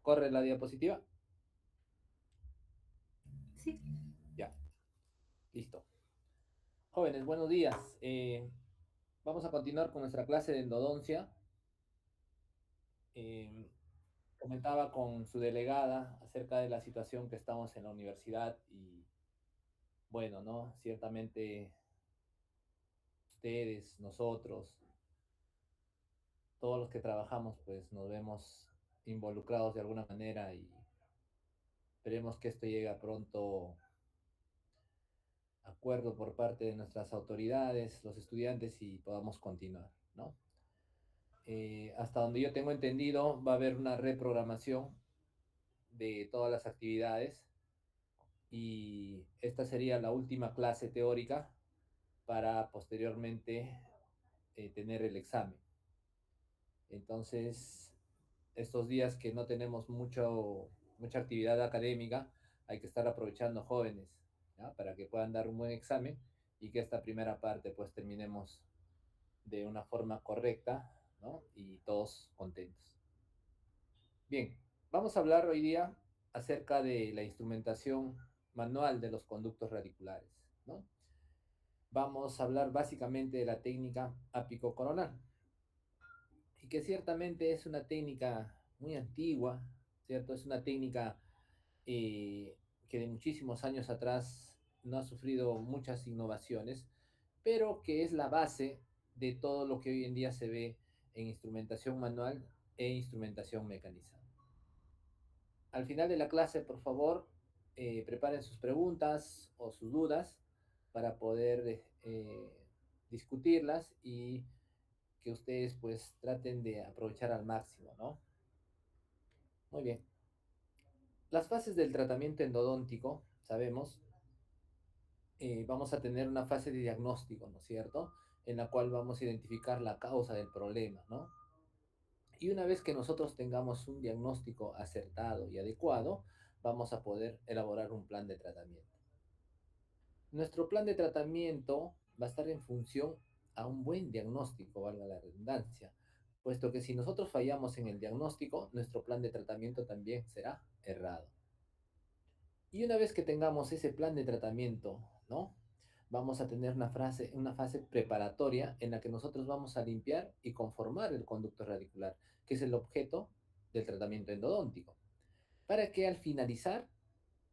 ¿Corre la diapositiva? Sí, Ya, listo. Jóvenes, buenos días. Vamos a continuar con nuestra clase de endodoncia. Eh, Comentaba con su delegada acerca de la situación que estamos en la universidad y bueno, ¿no? Ciertamente ustedes, nosotros, todos los que trabajamos, pues nos vemos involucrados de alguna manera y esperemos que esto llegue a pronto acuerdo por parte de nuestras autoridades, los estudiantes y podamos continuar, ¿no? Hasta donde yo tengo entendido, va a haber una reprogramación de todas las actividades y esta sería la última clase teórica para posteriormente tener el examen. Entonces, estos días que no tenemos mucha actividad académica, hay que estar aprovechando jóvenes, ¿ya? Para que puedan dar un buen examen y que esta primera parte pues terminemos de una forma correcta, ¿no? Y todos contentos. Bien, vamos a hablar hoy día acerca de la instrumentación manual de los conductos radiculares, ¿no? Vamos a hablar básicamente de la técnica apicocoronal, y que ciertamente es una técnica muy antigua, ¿cierto? Es una técnica que de muchísimos años atrás no ha sufrido muchas innovaciones, pero que es la base de todo lo que hoy en día se ve en instrumentación manual e instrumentación mecanizada. Al final de la clase, por favor, preparen sus preguntas o sus dudas para poder discutirlas y que ustedes pues traten de aprovechar al máximo, ¿no? Muy bien. Las fases del tratamiento endodóntico, sabemos, vamos a tener una fase de diagnóstico, ¿no es cierto? En la cual vamos a identificar la causa del problema, ¿no? Y una vez que nosotros tengamos un diagnóstico acertado y adecuado, vamos a poder elaborar un plan de tratamiento. Nuestro plan de tratamiento va a estar en función a un buen diagnóstico, valga la redundancia, puesto que si nosotros fallamos en el diagnóstico, nuestro plan de tratamiento también será errado. Y una vez que tengamos ese plan de tratamiento, ¿no? Vamos a tener una fase preparatoria en la que nosotros vamos a limpiar y conformar el conducto radicular, que es el objeto del tratamiento endodóntico, para que al finalizar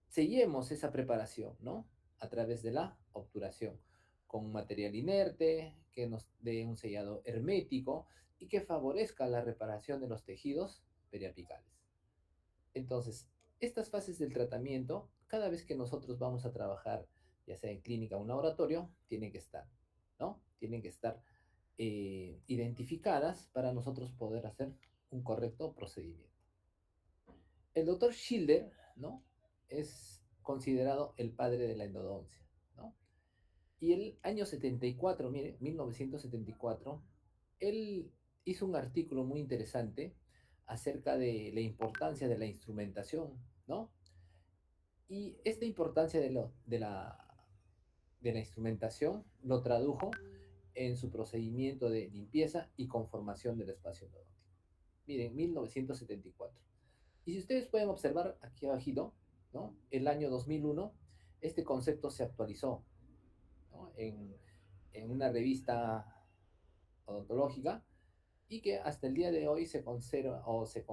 sellemos esa preparación, ¿no? A través de la obturación, con un material inerte que nos dé un sellado hermético y que favorezca la reparación de los tejidos periapicales. Entonces, estas fases del tratamiento, cada vez que nosotros vamos a trabajar, ya sea en clínica o en laboratorio, tienen que estar, ¿no? Tienen que estar identificadas para nosotros poder hacer un correcto procedimiento. El doctor Schilder, ¿no? Es considerado el padre de la endodoncia, ¿no? Y el año 74, mire, 1974, él hizo un artículo muy interesante acerca de la importancia de la instrumentación, ¿no? Y esta importancia de la instrumentación lo tradujo en su procedimiento de limpieza y conformación del espacio endodóntico. Miren, 1974. Y si ustedes pueden observar aquí abajito, ¿no? El año 2001, este concepto se actualizó, ¿no? En una revista odontológica y que hasta el día de hoy se conserva o se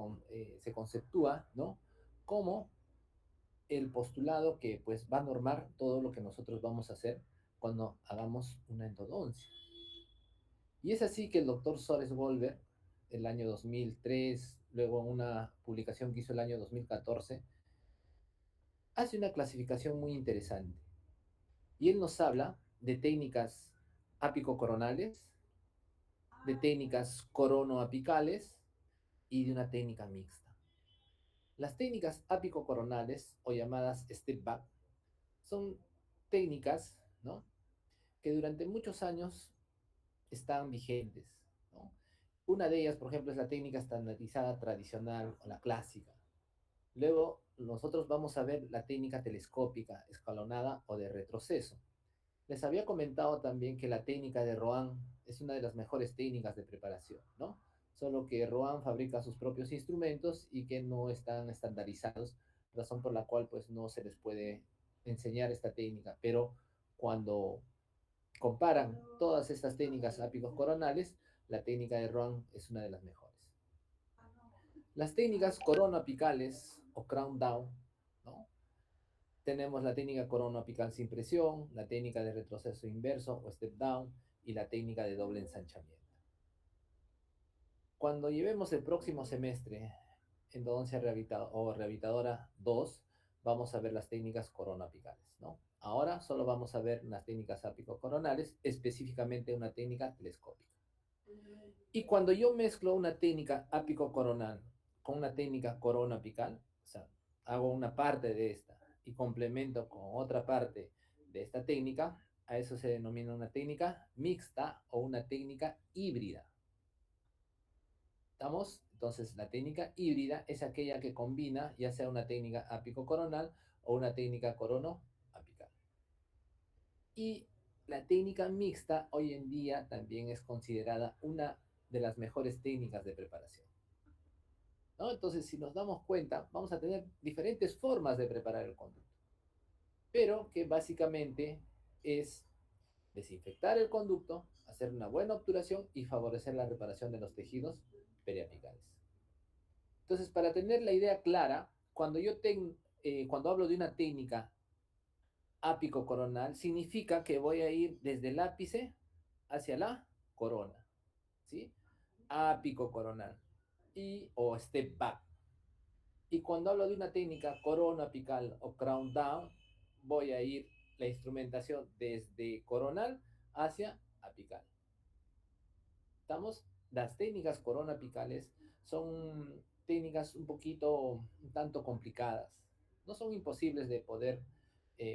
conceptúa, ¿no? Como el postulado que pues va a normar todo lo que nosotros vamos a hacer cuando hagamos una endodoncia. Y es así que el doctor Sores Wolver, el año 2003, luego una publicación que hizo el año 2014, hace una clasificación muy interesante. Y él nos habla de técnicas apicocoronales, de técnicas coronoapicales y de una técnica mixta. Las técnicas apicocoronales o llamadas step back son técnicas, ¿no? Que durante muchos años están vigentes, ¿no? Una de ellas, por ejemplo, es la técnica estandarizada tradicional o la clásica. Luego, nosotros vamos a ver la técnica telescópica, escalonada o de retroceso. Les había comentado también que la técnica de Rohan es una de las mejores técnicas de preparación, ¿no? solo que Roan fabrica sus propios instrumentos y que no están estandarizados, razón por la cual pues no se les puede enseñar esta técnica, pero cuando comparan todas estas técnicas ápicos coronales, la técnica de Roan es una de las mejores. Las técnicas corona apicales o crown down, ¿no? Tenemos la técnica corona apical sin presión, la técnica de retroceso inverso o step down y la técnica de doble ensanchamiento. Cuando llevemos el próximo semestre endodoncia o rehabilitadora 2, vamos a ver las técnicas corona apicales, ¿no? Ahora solo vamos a ver las técnicas apicocoronales, específicamente una técnica telescópica. Y cuando yo mezclo una técnica apicocoronal con una técnica corona apical, o sea, hago una parte de esta y complemento con otra parte de esta técnica, a eso se denomina una técnica mixta o una técnica híbrida. ¿Estamos? Entonces, la técnica híbrida es aquella que combina ya sea una técnica apicocoronal o una técnica corono-apical. Y la técnica mixta hoy en día también es considerada una de las mejores técnicas de preparación, ¿no? Entonces, si nos damos cuenta, vamos a tener diferentes formas de preparar el conducto, pero que básicamente es desinfectar el conducto, hacer una buena obturación y favorecer la reparación de los tejidos periapicales. Entonces, para tener la idea clara, cuando hablo de una técnica ápico-coronal, significa que voy a ir desde el ápice hacia la corona, ¿sí? Ápico-coronal o step back. Y cuando hablo de una técnica corona apical o crown down, voy a ir la instrumentación desde coronal hacia apical. ¿Estamos? Las técnicas corona apicales son técnicas un tanto complicadas. No son imposibles de poder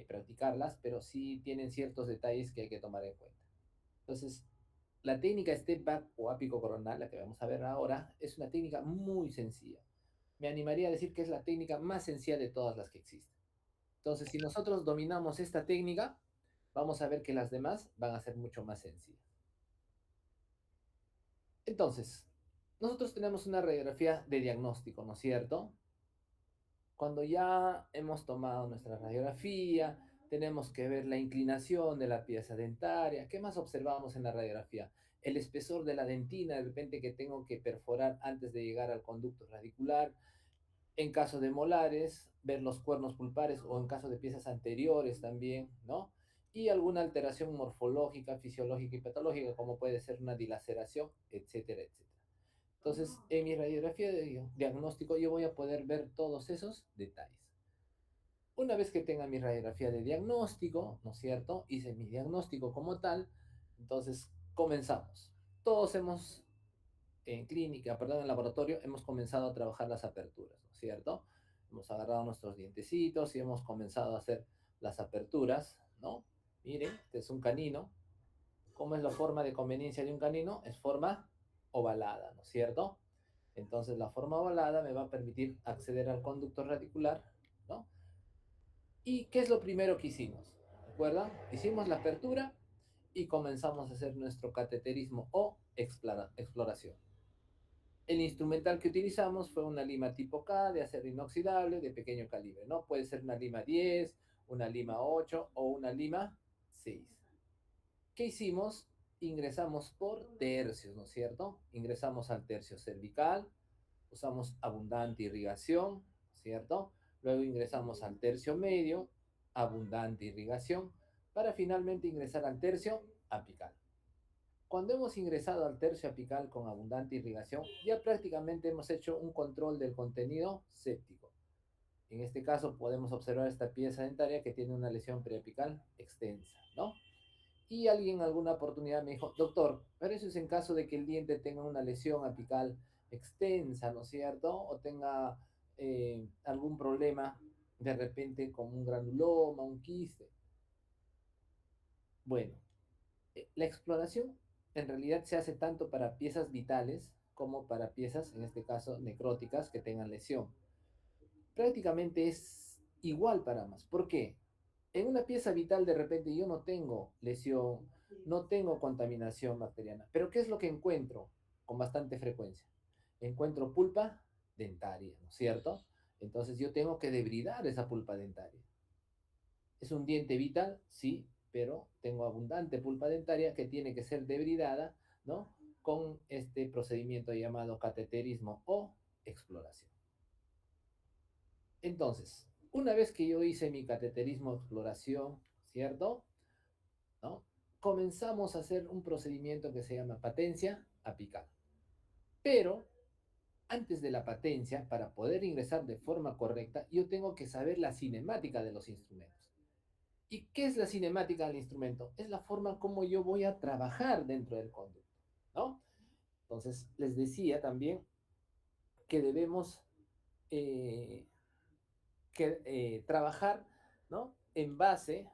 practicarlas, pero sí tienen ciertos detalles que hay que tomar en cuenta. Entonces, la técnica step back o ápico coronal, la que vamos a ver ahora, es una técnica muy sencilla. Me animaría a decir que es la técnica más sencilla de todas las que existen. Entonces, si nosotros dominamos esta técnica, vamos a ver que las demás van a ser mucho más sencillas. Entonces, nosotros tenemos una radiografía de diagnóstico, ¿no es cierto? Cuando ya hemos tomado nuestra radiografía, tenemos que ver la inclinación de la pieza dentaria. ¿Qué más observamos en la radiografía? El espesor de la dentina, de repente que tengo que perforar antes de llegar al conducto radicular. En caso de molares, ver los cuernos pulpares o en caso de piezas anteriores también, ¿no? Y alguna alteración morfológica, fisiológica y patológica, como puede ser una dilaceración, etcétera, etcétera. Entonces, en mi radiografía de diagnóstico yo voy a poder ver todos esos detalles. Una vez que tenga mi radiografía de diagnóstico, ¿no es cierto? Hice mi diagnóstico como tal, entonces comenzamos. Todos hemos, en clínica, perdón, en laboratorio, hemos comenzado a trabajar las aperturas, ¿no es cierto? Hemos agarrado nuestros dientecitos y hemos comenzado a hacer las aperturas, ¿no? Miren, este es un canino. ¿Cómo es la forma de conveniencia de un canino? Es forma ovalada, ¿no es cierto? Entonces la forma ovalada me va a permitir acceder al conducto radicular, ¿no? ¿Y qué es lo primero que hicimos? ¿Recuerdan? Hicimos la apertura y comenzamos a hacer nuestro cateterismo o exploración. El instrumental que utilizamos fue una lima tipo K de acero inoxidable de pequeño calibre, ¿no? Puede ser una lima 10, una lima 8 o una lima 6. ¿Qué hicimos? Ingresamos por tercios, ¿no es cierto? Ingresamos al tercio cervical, usamos abundante irrigación, ¿cierto? Luego ingresamos al tercio medio, abundante irrigación, para finalmente ingresar al tercio apical. Cuando hemos ingresado al tercio apical con abundante irrigación, ya prácticamente hemos hecho un control del contenido séptico. En este caso podemos observar esta pieza dentaria que tiene una lesión preapical extensa, ¿no? Y alguien en alguna oportunidad me dijo, doctor, pero eso es en caso de que el diente tenga una lesión apical extensa, ¿no es cierto? O tenga algún problema de repente con un granuloma, un quiste. Bueno, la exploración en realidad se hace tanto para piezas vitales como para piezas, en este caso, necróticas que tengan lesión. Prácticamente es igual para ambas. ¿Por qué? En una pieza vital de repente yo no tengo lesión, no tengo contaminación bacteriana, pero ¿qué es lo que encuentro con bastante frecuencia? encuentro pulpa dentaria, ¿no es cierto? Entonces yo tengo que debridar esa pulpa dentaria. ¿Es un diente vital? Sí, pero tengo abundante pulpa dentaria que tiene que ser debridada, ¿no? Con este procedimiento llamado cateterismo o exploración. Entonces, una vez que yo hice mi cateterismo o exploración, ¿cierto? ¿No? Comenzamos a hacer un procedimiento que se llama patencia apical. Pero antes de la patencia, para poder ingresar de forma correcta, yo tengo que saber la cinemática de los instrumentos. ¿Y qué es la cinemática del instrumento? Es la forma como yo voy a trabajar dentro del conducto, ¿no? Entonces, les decía también que debemos eh, trabajar, ¿no? En base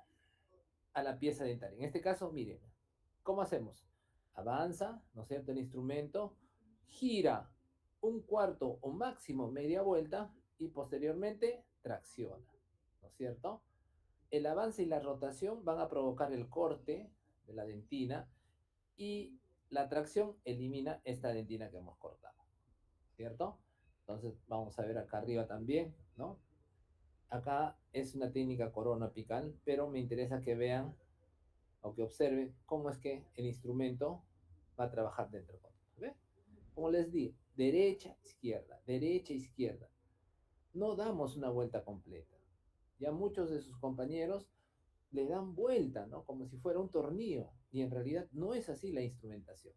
a la pieza dentaria. En este caso, miren, ¿cómo hacemos? Avanza, ¿no es cierto? El instrumento gira un cuarto o máximo media vuelta y posteriormente tracciona, ¿no es cierto? El avance y la rotación van a provocar el corte de la dentina y la tracción elimina esta dentina que hemos cortado, ¿cierto? Entonces vamos a ver acá arriba también, ¿no? Acá es una técnica corona apical, pero me interesa que vean o que observen cómo es que el instrumento va a trabajar dentro. ¿Ve? Como les di, derecha, izquierda. No damos una vuelta completa. Ya muchos de sus compañeros le dan vuelta, ¿no? Como si fuera un tornillo. Y en realidad no es así la instrumentación.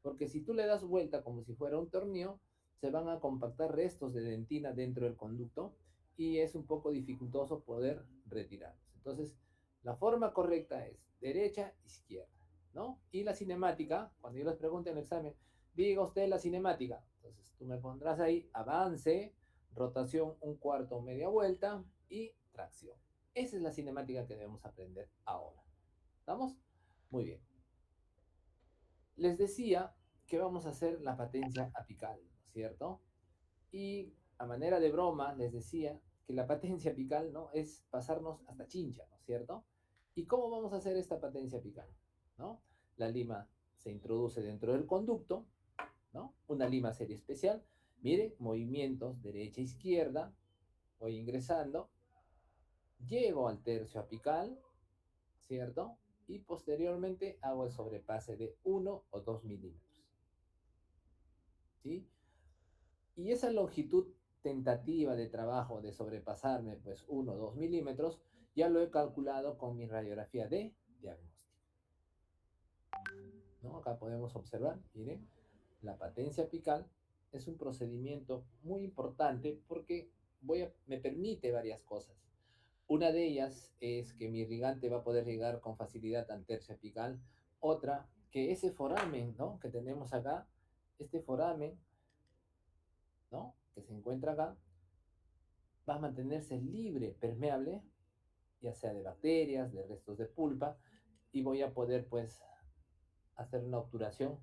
Porque si tú le das vuelta como si fuera un tornillo, se van a compactar restos de dentina dentro del conducto y es un poco dificultoso poder retirarlos. Entonces, la forma correcta es derecha, izquierda, ¿no? Y la cinemática, cuando yo les pregunte en el examen, diga usted la cinemática. Entonces, tú me pondrás ahí avance, rotación un cuarto, media vuelta y tracción. Esa es la cinemática que debemos aprender ahora. ¿Estamos? Muy bien. Les decía que vamos a hacer la patencia apical, ¿no es cierto? Y a manera de broma les decía que la patencia apical, ¿no? Es pasarnos hasta Chincha, ¿no es cierto? ¿Y cómo vamos a hacer esta patencia apical? ¿No? La lima se introduce dentro del conducto, ¿no? Una lima serie especial. Mire, movimientos derecha-izquierda, voy ingresando, llego al tercio apical, ¿cierto? Y posteriormente hago el sobrepase de 1 o 2 milímetros, ¿sí? Y esa longitud tentativa de trabajo de sobrepasarme, pues 1 o 2 milímetros, ya lo he calculado con mi radiografía de diagnóstico, ¿no? Acá podemos observar, miren, la patencia apical es un procedimiento muy importante porque me permite varias cosas. Una de ellas es que mi irrigante va a poder llegar con facilidad al tercio apical. Otra, que ese foramen, ¿no? Que tenemos acá, este foramen, ¿no? Que se encuentra acá, va a mantenerse libre, permeable, ya sea de bacterias, de restos de pulpa, y voy a poder, pues, hacer una obturación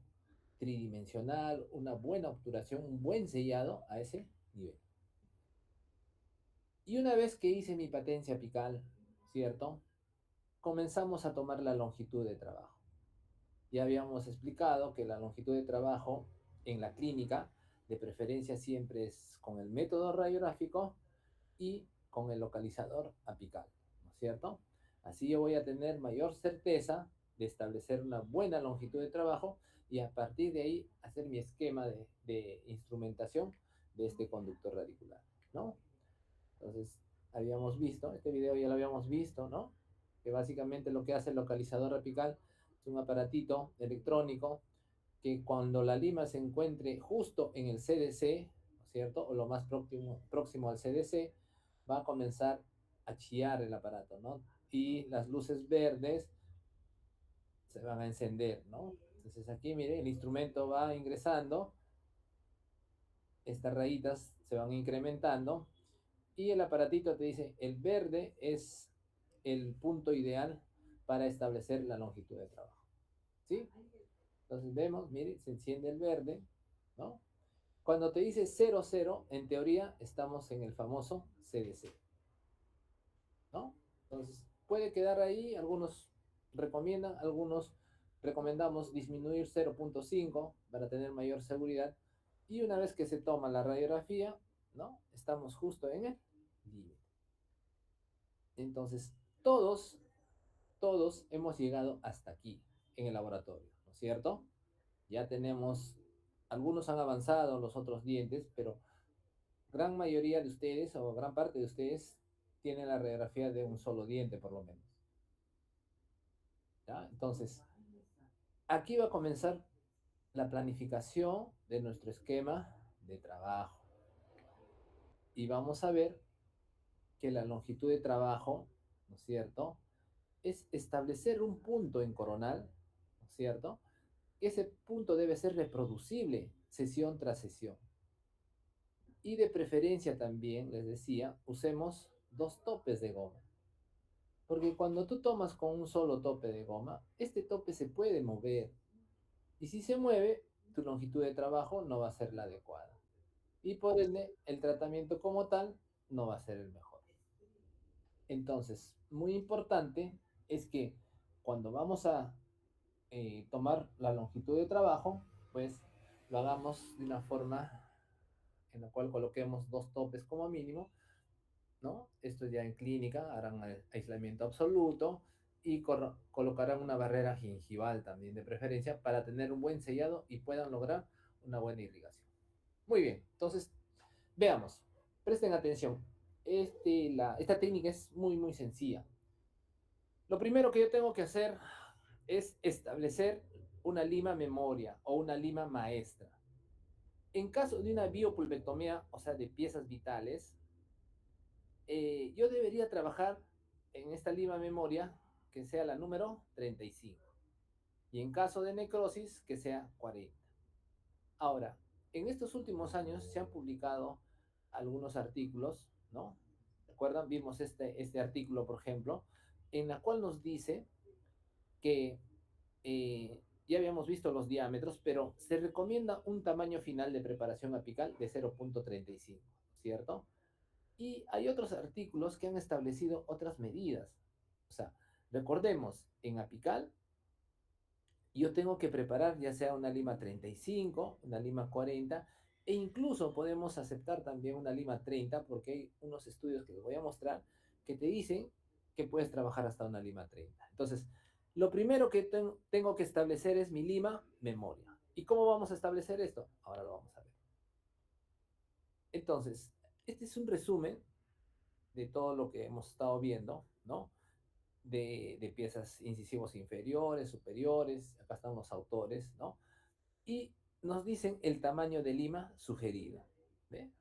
tridimensional, una buena obturación, un buen sellado a ese nivel. Y una vez que hice mi patencia apical, ¿cierto? Comenzamos a tomar la longitud de trabajo. Ya habíamos explicado que la longitud de trabajo en la clínica, de preferencia siempre es con el método radiográfico y con el localizador apical, ¿no es cierto? Así yo voy a tener mayor certeza de establecer una buena longitud de trabajo y a partir de ahí hacer mi esquema de instrumentación de este conductor radicular, ¿no? Entonces, habíamos visto, este video ya lo habíamos visto, ¿no? Que básicamente lo que hace el localizador apical es un aparatito electrónico que cuando la lima se encuentre justo en el CDC, ¿no es cierto? O lo más próximo al CDC, va a comenzar a chillar el aparato, ¿no? Y las luces verdes se van a encender, ¿no? Entonces aquí, mire, el instrumento va ingresando, estas rayitas se van incrementando y el aparatito te dice, el verde es el punto ideal para establecer la longitud de trabajo, ¿sí? Entonces vemos, mire, se enciende el verde, ¿no? Cuando te dice 00, en teoría estamos en el famoso CDC, ¿no? Entonces puede quedar ahí, algunos recomiendan, algunos recomendamos disminuir 0.5 para tener mayor seguridad, Y una vez que se toma la radiografía, ¿no? Estamos justo en el límite. Entonces, todos hemos llegado hasta aquí en el laboratorio, ¿no es cierto? Ya tenemos, algunos han avanzado los otros dientes, pero gran mayoría de ustedes o gran parte de ustedes tienen la radiografía de un solo diente por lo menos. ¿Ya? Entonces, aquí va a comenzar la planificación de nuestro esquema de trabajo. Y vamos a ver que la longitud de trabajo, ¿no es cierto? Es establecer un punto en coronal, ¿no es cierto? Ese punto debe ser reproducible sesión tras sesión. Y de preferencia también, les decía, usemos dos topes de goma. Porque cuando tú tomas con un solo tope de goma, este tope se puede mover. Y si se mueve, tu longitud de trabajo no va a ser la adecuada. Y por ende, el tratamiento como tal no va a ser el mejor. Entonces, muy importante es que cuando vamos a tomar la longitud de trabajo, pues lo hagamos de una forma en la cual coloquemos dos topes como mínimo, ¿no? Esto ya en clínica, harán aislamiento absoluto y colocarán una barrera gingival también de preferencia para tener un buen sellado y puedan lograr una buena irrigación. Muy bien, entonces veamos, presten atención. Esta técnica es muy sencilla. Lo primero que yo tengo que hacer es establecer una lima memoria o una lima maestra. En caso de una biopulvectomía, o sea, de piezas vitales, yo debería trabajar en esta lima memoria que sea la número 35. Y en caso de necrosis, que sea 40. Ahora, en estos últimos años se han publicado algunos artículos, ¿no? ¿Recuerdan? Vimos este artículo, por ejemplo, en la cual nos dice que ya habíamos visto los diámetros, pero se recomienda un tamaño final de preparación apical de 0.35, ¿cierto? Y hay otros artículos que han establecido otras medidas. O sea, recordemos, en apical yo tengo que preparar ya sea una lima 35, una lima 40, e incluso podemos aceptar también una lima 30, porque hay unos estudios que les voy a mostrar que te dicen que puedes trabajar hasta una lima 30. Entonces, lo primero que tengo que establecer es mi lima memoria. ¿Y cómo vamos a establecer esto? Ahora lo vamos a ver. Entonces, este es un resumen de todo lo que hemos estado viendo, ¿no? De piezas incisivos inferiores, superiores, acá están los autores, ¿no? Y nos dicen el tamaño de lima sugerido. ¿Ve?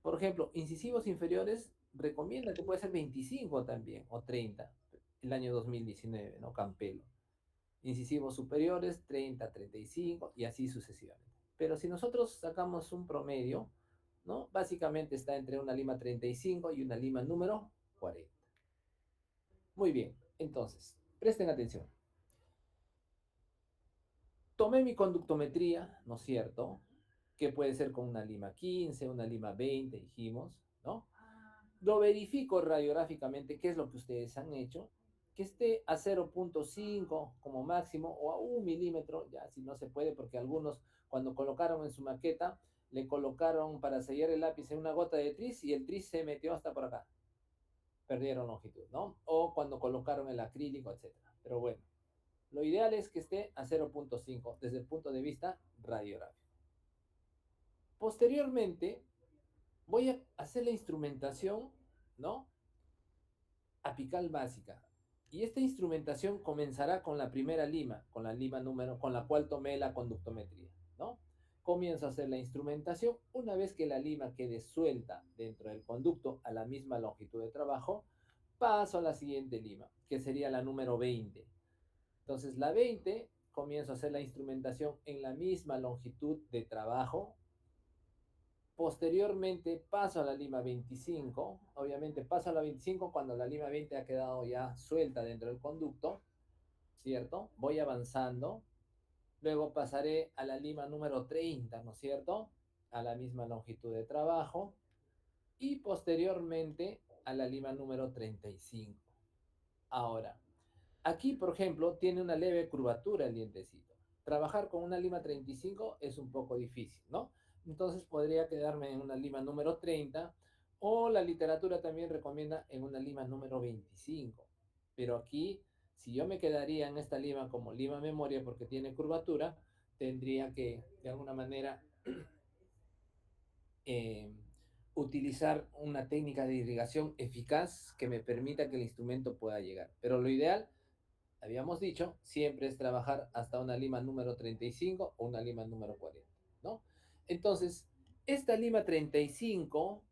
Por ejemplo, incisivos inferiores recomienda que puede ser 25 también, o 30, el año 2019, ¿no? Campelo. Incisivos superiores, 30, 35, y así sucesivamente. Pero si nosotros sacamos un promedio, ¿no? Básicamente está entre una lima 35 y una lima número 40. Muy bien, entonces, presten atención. Tomé mi conductometría, ¿no es cierto? Que puede ser con una lima 15, una lima 20, dijimos, ¿no? Lo verifico radiográficamente, qué es lo que ustedes han hecho, que esté a 0.5 como máximo o a 1 milímetro, ya si no se puede, porque algunos cuando colocaron en su maqueta, le colocaron para sellar el lápiz en una gota de tris y el tris se metió hasta por acá. Perdieron longitud, ¿no? O cuando colocaron el acrílico, etcétera. Pero bueno, lo ideal es que esté a 0.5 desde el punto de vista radiográfico. Posteriormente, voy a hacer la instrumentación, ¿no? Apical básica. Y esta instrumentación comenzará con la primera lima, con la lima número, con la cual tomé la conductometría, ¿no? Comienzo a hacer la instrumentación. Una vez que la lima quede suelta dentro del conducto a la misma longitud de trabajo, paso a la siguiente lima, que sería la número 20. Entonces, la 20, comienzo a hacer la instrumentación en la misma longitud de trabajo. Posteriormente paso a la lima 25, obviamente paso a la 25 cuando la lima 20 ha quedado ya suelta dentro del conducto, ¿cierto? Voy avanzando, luego pasaré a la lima número 30, ¿no es cierto? A la misma longitud de trabajo y posteriormente a la lima número 35. Ahora, aquí, por ejemplo, tiene una leve curvatura el dientecito. Trabajar con una lima 35 es un poco difícil, ¿no? Entonces podría quedarme en una lima número 30 o la literatura también recomienda en una lima número 25. Pero aquí, si yo me quedaría en esta lima como lima memoria porque tiene curvatura, tendría que de alguna manera eh, utilizar una técnica de irrigación eficaz que me permita que el instrumento pueda llegar. Pero lo ideal, habíamos dicho, siempre es trabajar hasta una lima número 35 o una lima número 40, ¿no? Entonces, esta lima 35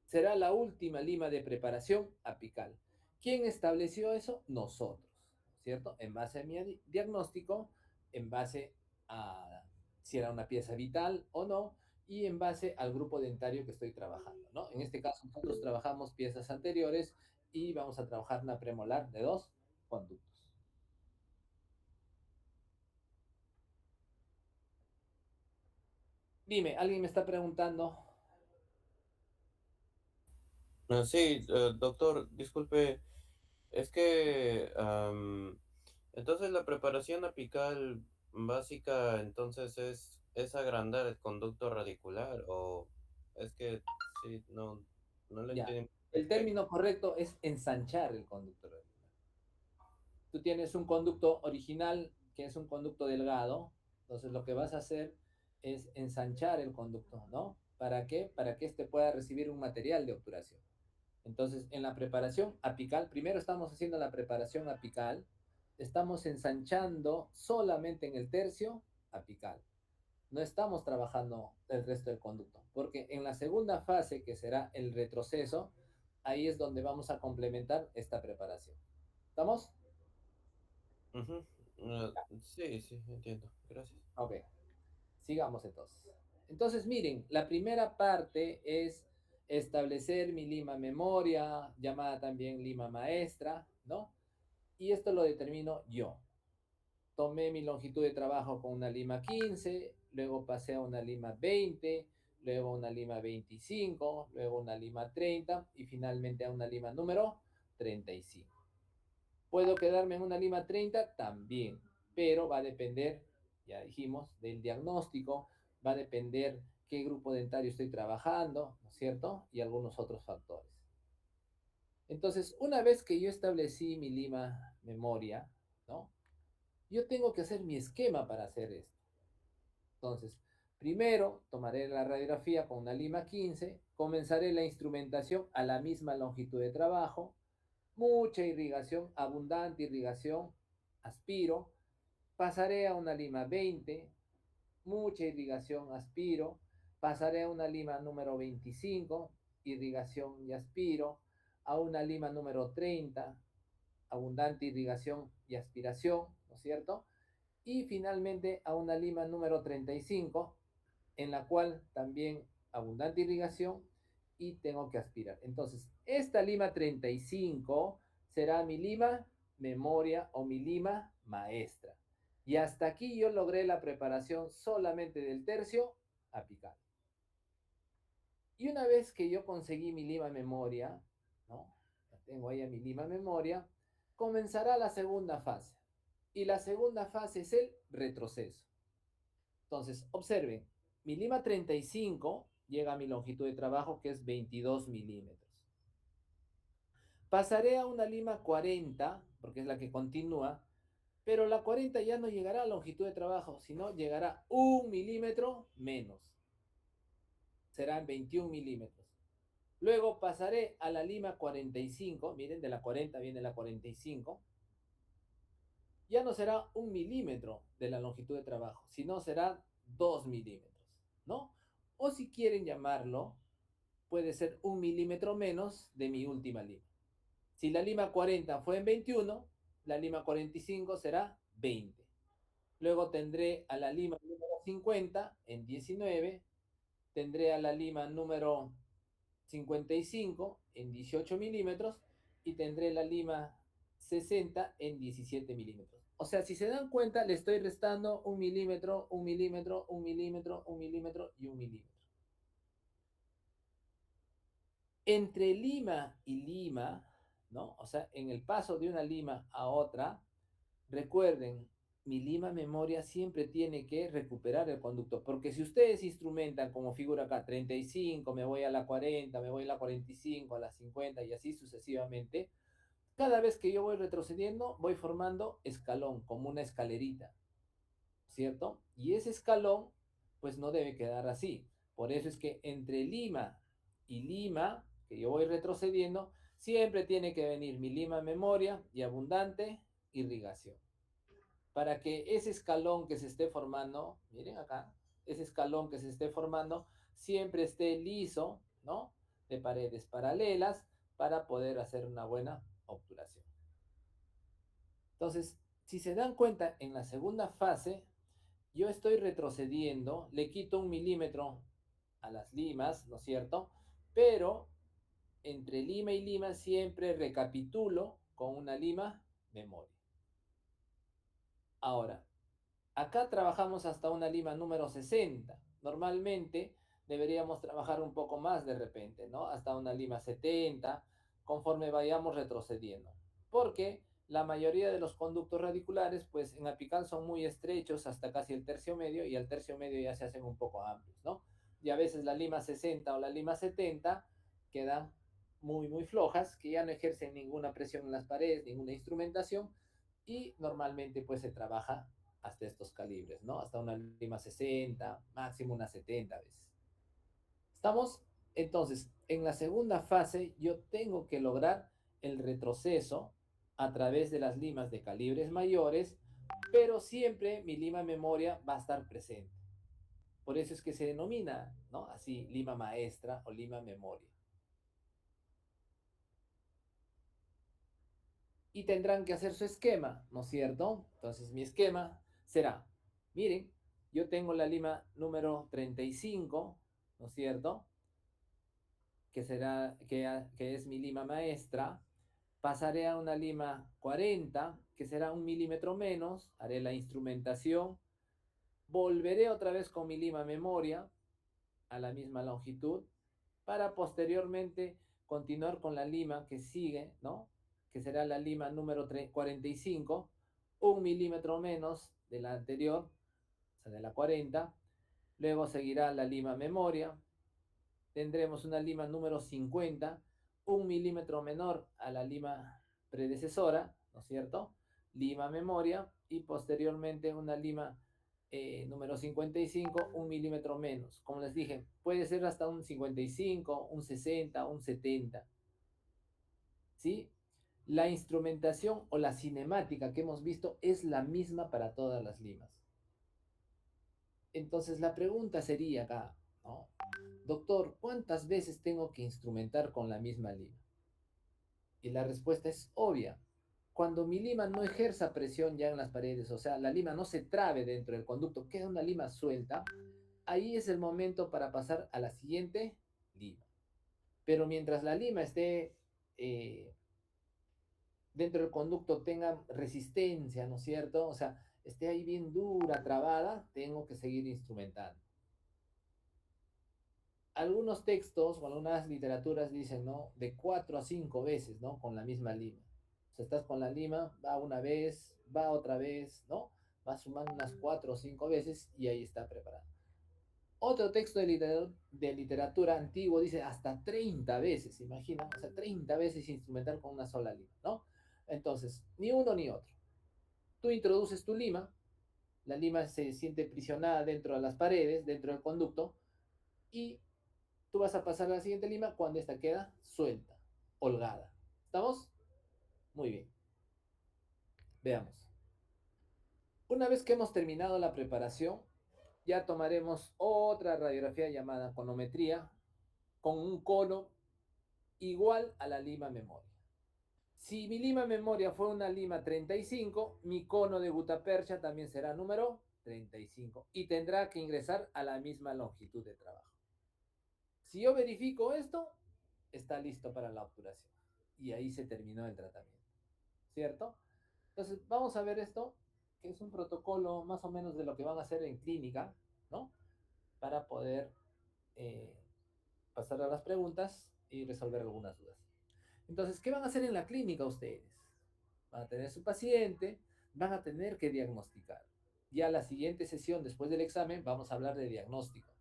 será la última lima de preparación apical. ¿Quién estableció eso? Nosotros, ¿cierto? En base a mi diagnóstico, en base a si era una pieza vital o no, y en base al grupo dentario que estoy trabajando, ¿no? En este caso, nosotros trabajamos piezas anteriores y vamos a trabajar una premolar de 2 conductos. Dime, alguien me está preguntando. Sí, doctor, disculpe, es que entonces la preparación apical básica entonces es agrandar el conducto radicular o es que sí, no lo Ya, entiendo el perfecto. término correcto es ensanchar el conducto radicular. Tú tienes un conducto original que es un conducto delgado, entonces lo que vas a hacer es ensanchar el conducto, ¿no? ¿Para qué? Para que éste pueda recibir un material de obturación. Entonces, en la preparación apical, primero estamos haciendo la preparación apical, estamos ensanchando solamente en el tercio apical. No estamos trabajando el resto del conducto, porque en la segunda fase, que será el retroceso, ahí es donde vamos a complementar esta preparación. ¿Estamos? Ujú, sí, sí, entiendo. Gracias. Ok, sigamos entonces. Entonces, miren, la primera parte es establecer mi lima memoria, llamada también lima maestra, ¿no? Y esto lo determino yo. Tomé mi longitud de trabajo con una lima 15, luego pasé a una lima 20, luego una lima 25, luego una lima 30 y finalmente a una lima número 35. ¿Puedo quedarme en una lima 30? También, pero va a depender, ya dijimos, del diagnóstico, va a depender qué grupo dentario estoy trabajando, ¿no es cierto? Y algunos otros factores. Entonces, una vez que yo establecí mi lima memoria, ¿no? Yo tengo que hacer mi esquema para hacer esto. Entonces, primero tomaré la radiografía con una lima 15, comenzaré la instrumentación a la misma longitud de trabajo, mucha irrigación, abundante irrigación, aspiro, pasaré a una lima 20, mucha irrigación, aspiro, pasaré a una lima número 25, irrigación y aspiro, a una lima número 30, abundante irrigación y aspiración, ¿no es cierto? Y finalmente a una lima número 35, en la cual también abundante irrigación y tengo que aspirar. Entonces, esta lima 35 será mi lima memoria o mi lima maestra. Y hasta aquí yo logré la preparación solamente del tercio apical. Y una vez que yo conseguí mi lima memoria, ¿no? Tengo ahí a mi lima memoria, comenzará la segunda fase. Y la segunda fase es el retroceso. Entonces, observen, mi lima 35 llega a mi longitud de trabajo que es 22 milímetros. Pasaré a una lima 40, porque es la que continúa, pero la 40 ya no llegará a longitud de trabajo, sino llegará 1 milímetro menos. Serán 21 milímetros. Luego pasaré a la lima 45, miren, de la 40 viene la 45, ya no será 1 milímetro de la longitud de trabajo, sino será 2 milímetros, ¿no? O si quieren llamarlo, puede ser 1 milímetro menos de mi última lima. Si la lima 40 fue en 21, la lima 45 será 20. Luego tendré a la lima número 50 en 19, tendré a la lima número 55 en 18 milímetros y tendré la lima 60 en 17 milímetros. O sea, si se dan cuenta, le estoy restando 1 milímetro, 1 milímetro, 1 milímetro, 1 milímetro y 1 milímetro. Entre lima y lima, ¿no? O sea, en el paso de una lima a otra, recuerden, mi lima memoria siempre tiene que recuperar el conducto, porque si ustedes instrumentan como figura acá 35, me voy a la 40, me voy a la 45, a la 50 y así sucesivamente, cada vez que yo voy retrocediendo, voy formando escalón, como una escalerita, ¿cierto? Y ese escalón, pues no debe quedar así. Por eso es que entre lima y lima, que yo voy retrocediendo, siempre tiene que venir mi lima memoria y abundante irrigación. Para que ese escalón que se esté formando, miren acá, ese escalón que se esté formando, siempre esté liso, ¿no? De paredes paralelas para poder hacer una buena obturación. Entonces, si se dan cuenta, en la segunda fase, yo estoy retrocediendo, le quito 1 milímetro a las limas, ¿no es cierto? Pero entre lima y lima siempre recapitulo con una lima memoria. Ahora, acá trabajamos hasta una lima número 60. Normalmente deberíamos trabajar un poco más de repente, ¿no? Hasta una lima 70, conforme vayamos retrocediendo. Porque la mayoría de los conductos radiculares, pues en apical son muy estrechos hasta casi el tercio medio y al tercio medio ya se hacen un poco amplios, ¿no? Y a veces la lima 60 o la lima 70 quedan muy flojas, que ya no ejercen ninguna presión en las paredes, ninguna instrumentación y normalmente pues se trabaja hasta estos calibres, ¿no? Hasta una lima 60, máximo una 70 veces. ¿Estamos? Entonces, en la segunda fase yo tengo que lograr el retroceso a través de las limas de calibres mayores, pero siempre mi lima memoria va a estar presente. Por eso es que se denomina, ¿no? Así, lima maestra o lima memoria. Y tendrán que hacer su esquema, ¿no es cierto? Entonces mi esquema será, miren, yo tengo la lima número 35, ¿no es cierto? Que es mi lima maestra. Pasaré a una lima 40, que será 1 milímetro menos, haré la instrumentación, volveré otra vez con mi lima memoria a la misma longitud para posteriormente continuar con la lima que sigue, ¿no? Que será la lima número 45, 1 milímetro menos de la anterior, o sea, de la 40. Luego seguirá la lima memoria. Tendremos una lima número 50, 1 milímetro menor a la lima predecesora, ¿no es cierto? Lima memoria y posteriormente una lima número 55, 1 milímetro menos. Como les dije, puede ser hasta un 55, un 60, un 70. ¿Sí? La instrumentación o la cinemática que hemos visto es la misma para todas las limas. Entonces la pregunta sería acá, ¿no? Doctor, ¿cuántas veces tengo que instrumentar con la misma lima? Y la respuesta es obvia. Cuando mi lima no ejerza presión ya en las paredes, o sea, la lima no se trabe dentro del conducto, queda una lima suelta, ahí es el momento para pasar a la siguiente lima. Pero mientras la lima esté dentro del conducto, tenga resistencia, ¿no es cierto? O sea, esté ahí bien dura, trabada, tengo que seguir instrumentando. Algunos textos o algunas literaturas dicen, ¿no? De 4 a 5 veces, ¿no? Con la misma lima. O sea, estás con la lima, va una vez, va otra vez, ¿no? Va sumando unas 4 o 5 veces y ahí está preparado. Otro texto de literatura antiguo dice hasta 30 veces, imagina, o sea, 30 veces instrumental con una sola lima, ¿no? Entonces, ni uno ni otro. Tú introduces tu lima, la lima se siente prisionada dentro de las paredes, dentro del conducto, y tú vas a pasar a la siguiente lima cuando esta queda suelta, holgada. ¿Estamos? Muy bien. Veamos. Una vez que hemos terminado la preparación, ya tomaremos otra radiografía llamada conometría con un cono igual a la lima memoria. Si mi lima memoria fue una lima 35, mi cono de gutapercha también será número 35 y tendrá que ingresar a la misma longitud de trabajo. Si yo verifico esto, está listo para la obturación. Y ahí se terminó el tratamiento. ¿Cierto? Entonces, vamos a ver esto, que es un protocolo más o menos de lo que van a hacer en clínica, ¿no? Para poder eh, pasar a las preguntas y resolver algunas dudas. Entonces, ¿qué van a hacer en la clínica ustedes? Van a tener su paciente, van a tener que diagnosticar. Ya la siguiente sesión, después del examen, vamos a hablar de diagnóstico.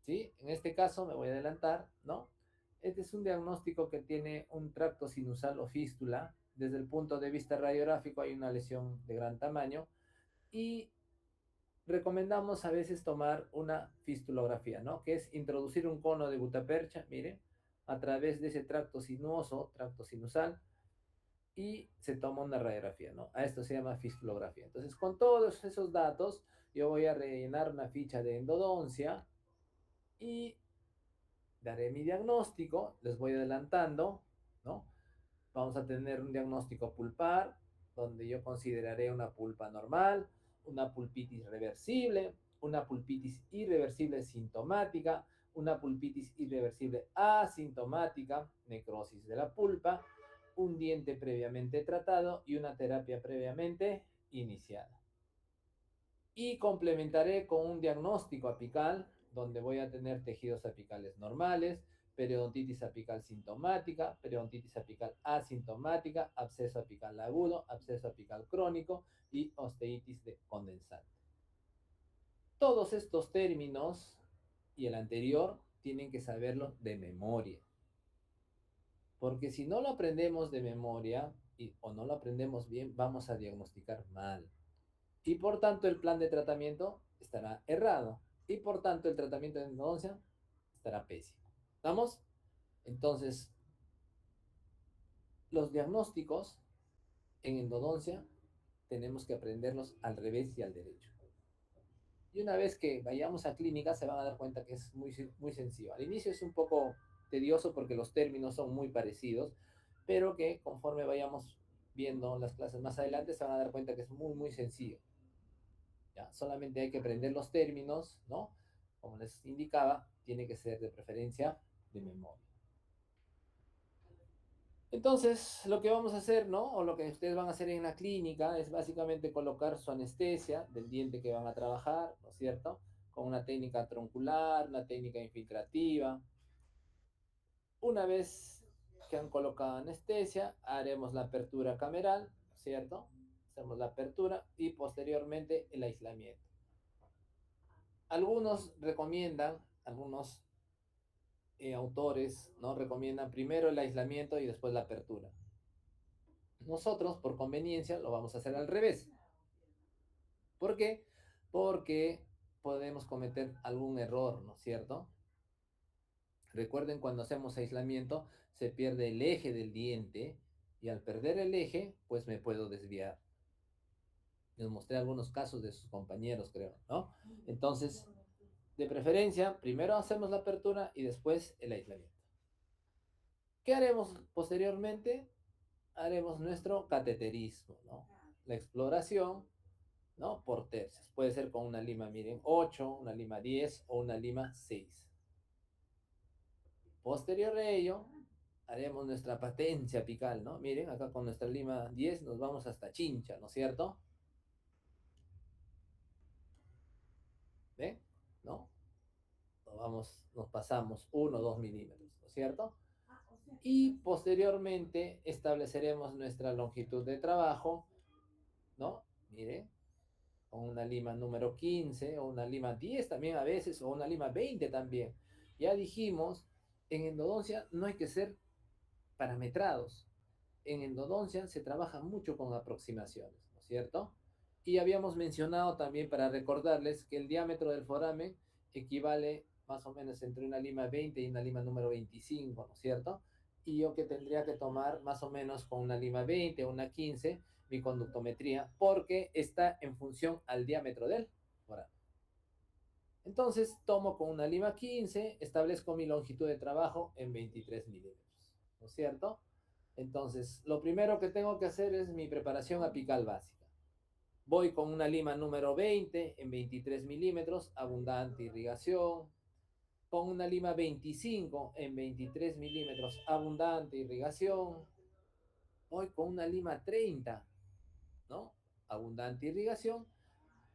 ¿Sí? En este caso, me voy a adelantar, ¿no? Este es un diagnóstico que tiene un tracto sinusal o fístula. Desde el punto de vista radiográfico hay una lesión de gran tamaño y recomendamos a veces tomar una fistulografía, ¿no? Que es introducir un cono de gutapercha, mire, a través de ese tracto sinuoso, tracto sinusal, y se toma una radiografía, ¿no? A esto se llama fistulografía. Entonces, con todos esos datos, yo voy a rellenar una ficha de endodoncia y daré mi diagnóstico, les voy adelantando, ¿no? Vamos a tener un diagnóstico pulpar, donde yo consideraré una pulpa normal, una pulpitis reversible, una pulpitis irreversible sintomática, una pulpitis irreversible asintomática, necrosis de la pulpa, un diente previamente tratado y una terapia previamente iniciada. Y complementaré con un diagnóstico apical, donde voy a tener tejidos apicales normales, periodontitis apical sintomática, periodontitis apical asintomática, absceso apical agudo, absceso apical crónico y osteitis de condensante. Todos estos términos y el anterior tienen que saberlo de memoria, porque si no lo aprendemos de memoria o no lo aprendemos bien, vamos a diagnosticar mal. Y por tanto el plan de tratamiento estará errado. Y por tanto el tratamiento de endodoncia estará pésimo. ¿Estamos? Entonces, los diagnósticos en endodoncia tenemos que aprenderlos al revés y al derecho. Y una vez que vayamos a clínica se van a dar cuenta que es muy sencillo. Al inicio es un poco tedioso porque los términos son muy parecidos, pero que conforme vayamos viendo las clases más adelante se van a dar cuenta que es muy sencillo. ¿Ya? Solamente hay que aprender los términos, ¿no? Como les indicaba, tiene que ser de preferencia de memoria. Entonces, lo que vamos a hacer, ¿no? O lo que ustedes van a hacer en la clínica es básicamente colocar su anestesia del diente que van a trabajar, ¿no es cierto? Con una técnica troncular, una técnica infiltrativa. Una vez que han colocado anestesia, haremos la apertura cameral, ¿cierto? Hacemos la apertura y posteriormente el aislamiento. Algunos recomiendan, algunos autores, ¿no? Recomiendan primero el aislamiento y después la apertura. Nosotros, por conveniencia, lo vamos a hacer al revés. ¿Por qué? Porque podemos cometer algún error, ¿no es cierto? Recuerden, cuando hacemos aislamiento, se pierde el eje del diente y al perder el eje, pues me puedo desviar. Les mostré algunos casos de sus compañeros, creo, ¿no? Entonces, de preferencia, primero hacemos la apertura y después el aislamiento. ¿Qué haremos posteriormente? Haremos nuestro cateterismo, ¿no? La exploración, ¿no? Por tercios. Puede ser con una lima, miren, 8, una lima 10 o una lima 6. Posterior a ello, haremos nuestra patencia apical, ¿no? Miren, acá con nuestra lima 10 nos vamos hasta Chincha, ¿no es cierto? ¿Ven? ¿No? Nos pasamos 1 o 2 milímetros, ¿no es cierto? Y posteriormente estableceremos nuestra longitud de trabajo, ¿no? Mire, con una lima número 15 o una lima 10 también a veces, o una lima 20 también. Ya dijimos, en endodoncia no hay que ser parametrados. En endodoncia se trabaja mucho con aproximaciones, ¿no es cierto? Y habíamos mencionado también para recordarles que el diámetro del foramen equivale más o menos entre una lima 20 y una lima número 25, ¿no es cierto? Y yo que tendría que tomar más o menos con una lima 20 o una 15 mi conductometría porque está en función al diámetro del foramen. Entonces tomo con una lima 15, establezco mi longitud de trabajo en 23 milímetros, ¿no es cierto? Entonces, lo primero que tengo que hacer es mi preparación apical básica. Voy con una lima número 20 en 23 milímetros, abundante irrigación. Con una lima 25 en 23 milímetros, abundante irrigación. Voy con una lima 30, ¿no? Abundante irrigación.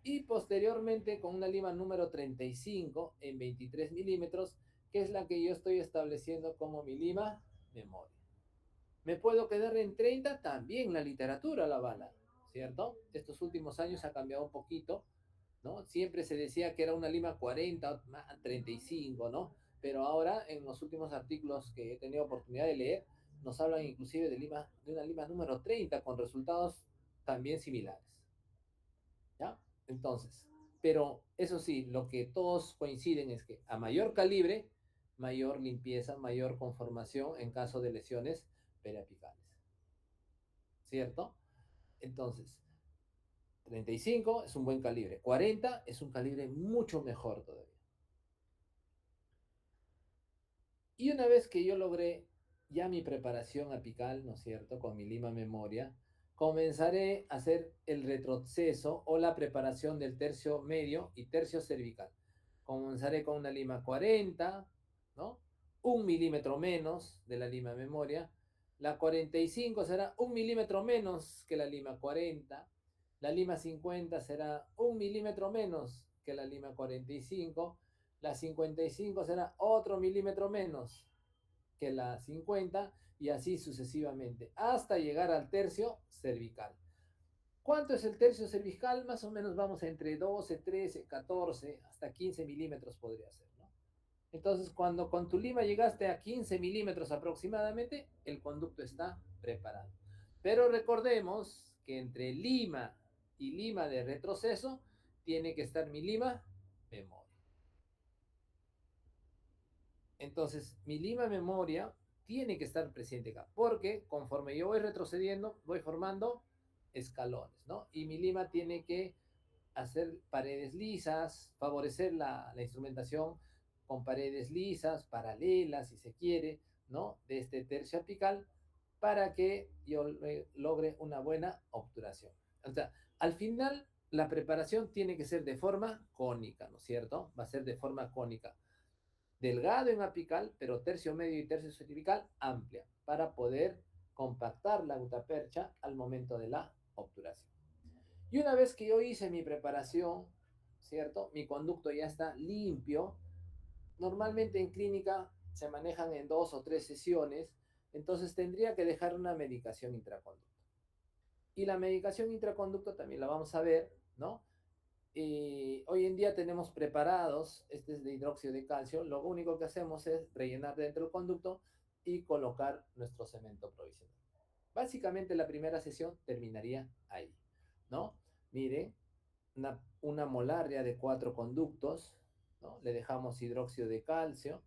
Y posteriormente con una lima número 35 en 23 milímetros, que es la que yo estoy estableciendo como mi lima memoria. ¿Me puedo quedar en 30? También la literatura la avala, ¿cierto? Estos últimos años ha cambiado un poquito, ¿no? Siempre se decía que era una lima 40, 35, ¿no? Pero ahora, en los últimos artículos que he tenido oportunidad de leer, nos hablan inclusive de una lima número 30 con resultados también similares, ¿ya? Entonces, pero eso sí, lo que todos coinciden es que a mayor calibre, mayor limpieza, mayor conformación en caso de lesiones periapicales, ¿cierto? Entonces, 35 es un buen calibre, 40 es un calibre mucho mejor todavía. Y una vez que yo logré ya mi preparación apical, ¿no es cierto?, con mi lima memoria, comenzaré a hacer el retroceso o la preparación del tercio medio y tercio cervical. Comenzaré con una lima 40, ¿no? 1 milímetro menos de la lima memoria. La 45 será 1 milímetro menos que la lima 40. La lima 50 será 1 milímetro menos que la lima 45. La 55 será otro milímetro menos que la 50 y así sucesivamente, hasta llegar al tercio cervical. ¿Cuánto es el tercio cervical? Más o menos vamos entre 12, 13, 14, hasta 15 milímetros podría ser, ¿no? Entonces, cuando con tu lima llegaste a 15 milímetros aproximadamente, el conducto está preparado. Pero recordemos que entre lima y lima de retroceso tiene que estar mi lima memoria. Entonces, mi lima memoria tiene que estar presente acá, porque conforme yo voy retrocediendo, voy formando escalones, ¿no? Y mi lima tiene que hacer paredes lisas, favorecer la instrumentación con paredes lisas, paralelas, si se quiere, ¿no? De este tercio apical, para que yo logre una buena obturación. O sea, al final, la preparación tiene que ser de forma cónica, ¿no es cierto? Va a ser de forma cónica, delgado en apical, pero tercio medio y tercio cervical amplia, para poder compactar la gutapercha al momento de la obturación. Y una vez que yo hice mi preparación, ¿cierto? Mi conducto ya está limpio. Normalmente en clínica se manejan en 2 o 3 sesiones, entonces tendría que dejar una medicación intraconducto. Y la medicación intraconducto también la vamos a ver, ¿no? Hoy en día tenemos preparados, este es de hidróxido de calcio, lo único que hacemos es rellenar dentro del conducto y colocar nuestro cemento provisional. Básicamente la primera sesión terminaría ahí, ¿no? Mire, una molaria de 4 conductos, ¿no? Le dejamos hidróxido de calcio,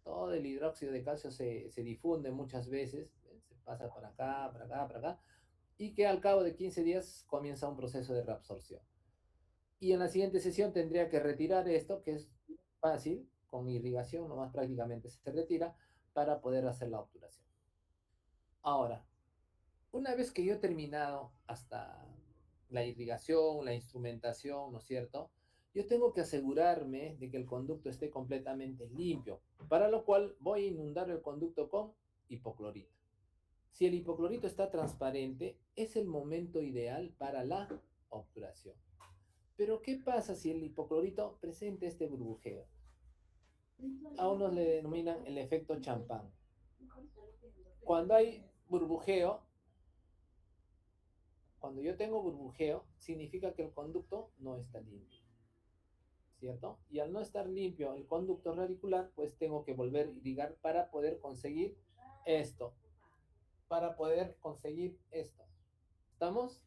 todo el hidróxido de calcio se difunde muchas veces, ¿ven? Se pasa para acá, para acá, para acá, y que al cabo de 15 días comienza un proceso de reabsorción. Y en la siguiente sesión tendría que retirar esto, que es fácil, con irrigación, nomás prácticamente se retira para poder hacer la obturación. Ahora, una vez que yo he terminado hasta la irrigación, la instrumentación, ¿no es cierto? Yo tengo que asegurarme de que el conducto esté completamente limpio, para lo cual voy a inundar el conducto con hipoclorito. Si el hipoclorito está transparente, es el momento ideal para la obturación. Pero ¿qué pasa si el hipoclorito presenta este burbujeo? A unos le denominan el efecto champán. Cuando hay burbujeo, cuando yo tengo burbujeo, significa que el conducto no está limpio, ¿cierto? Y al no estar limpio el conducto radicular, pues tengo que volver a irrigar para poder conseguir esto, para poder conseguir esto. ¿Estamos?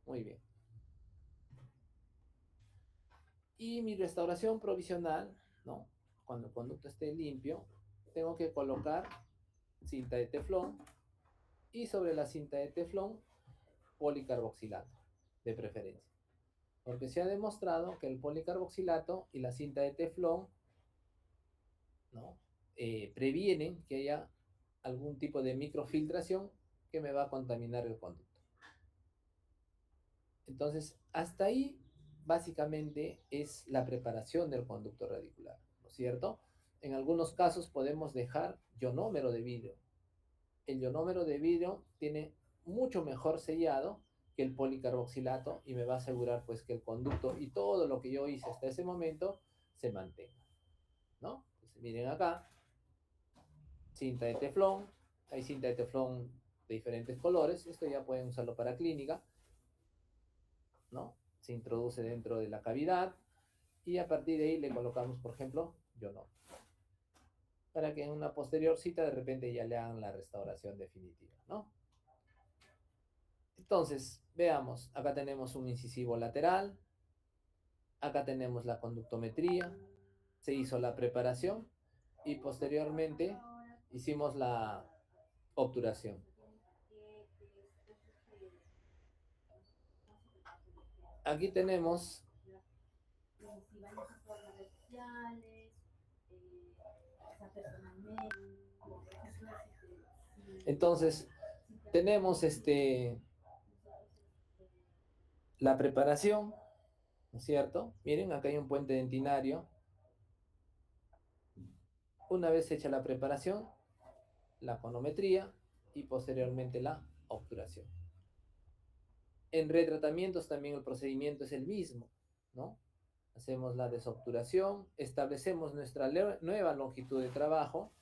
Muy bien. Y mi restauración provisional, ¿no? Cuando el conducto esté limpio, tengo que colocar cinta de teflón y sobre la cinta de teflón policarboxilato, de preferencia. Porque se ha demostrado que el policarboxilato y la cinta de teflón, ¿no? Previenen que haya algún tipo de microfiltración que me va a contaminar el conducto. Entonces, hasta ahí básicamente es la preparación del conducto radicular, ¿no es cierto? En algunos casos podemos dejar ionómero de vidrio. El ionómero de vidrio tiene mucho mejor sellado que el policarboxilato y me va a asegurar pues que el conducto y todo lo que yo hice hasta ese momento se mantenga, ¿no? Entonces, miren acá, cinta de teflón, hay cinta de teflón de diferentes colores, esto ya pueden usarlo para clínica, ¿no? Se introduce dentro de la cavidad y a partir de ahí le colocamos, por ejemplo, yono, para que en una posterior cita de repente ya le hagan la restauración definitiva, ¿no? Entonces, veamos, acá tenemos un incisivo lateral, acá tenemos la conductometría, se hizo la preparación y posteriormente hicimos la obturación. Aquí tenemos, entonces, tenemos la preparación, ¿no es cierto? Miren, acá hay un puente dentinario. Una vez hecha la preparación, la conometría y posteriormente la obturación. En retratamientos también el procedimiento es el mismo, ¿no? Hacemos la desobturación, establecemos nuestra nueva longitud de trabajo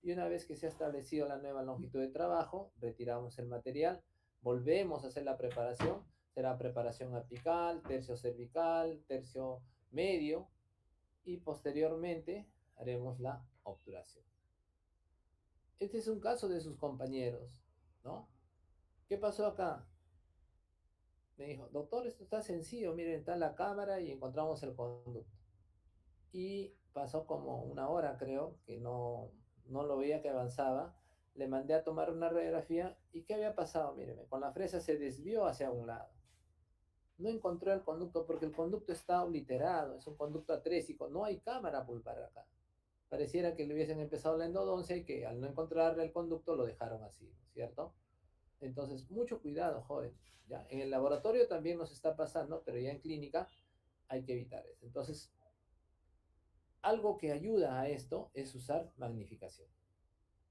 y una vez que se ha establecido la nueva longitud de trabajo, retiramos el material, volvemos a hacer la preparación, será preparación apical, tercio cervical, tercio medio y posteriormente haremos la obturación. Este es un caso de sus compañeros, ¿no? ¿Qué pasó acá? Me dijo, doctor, esto está sencillo, miren, está la cámara y encontramos el conducto. Y pasó como una hora, creo, que no lo veía que avanzaba. Le mandé a tomar una radiografía y ¿qué había pasado? Míreme, con la fresa se desvió hacia un lado. No encontró el conducto porque el conducto está obliterado, es un conducto atrésico, no hay cámara pulpar acá. Pareciera que le hubiesen empezado la endodoncia y que al no encontrarle el conducto lo dejaron así, ¿cierto? Entonces, mucho cuidado, joven. ¿Ya? En el laboratorio también nos está pasando, pero ya en clínica hay que evitar eso. Entonces, algo que ayuda a esto es usar magnificación.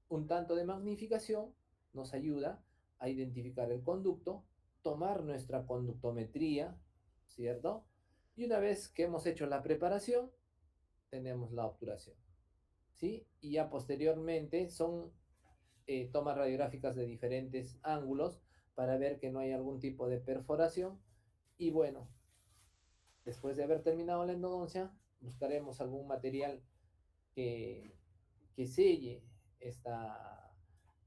Un tanto de magnificación nos ayuda a identificar el conducto, tomar nuestra conductometría, ¿cierto? Y una vez que hemos hecho la preparación, tenemos la obturación, ¿sí? Y ya posteriormente son tomas radiográficas de diferentes ángulos para ver que no hay algún tipo de perforación. Y bueno, después de haber terminado la endodoncia, buscaremos algún material que, que selle esta,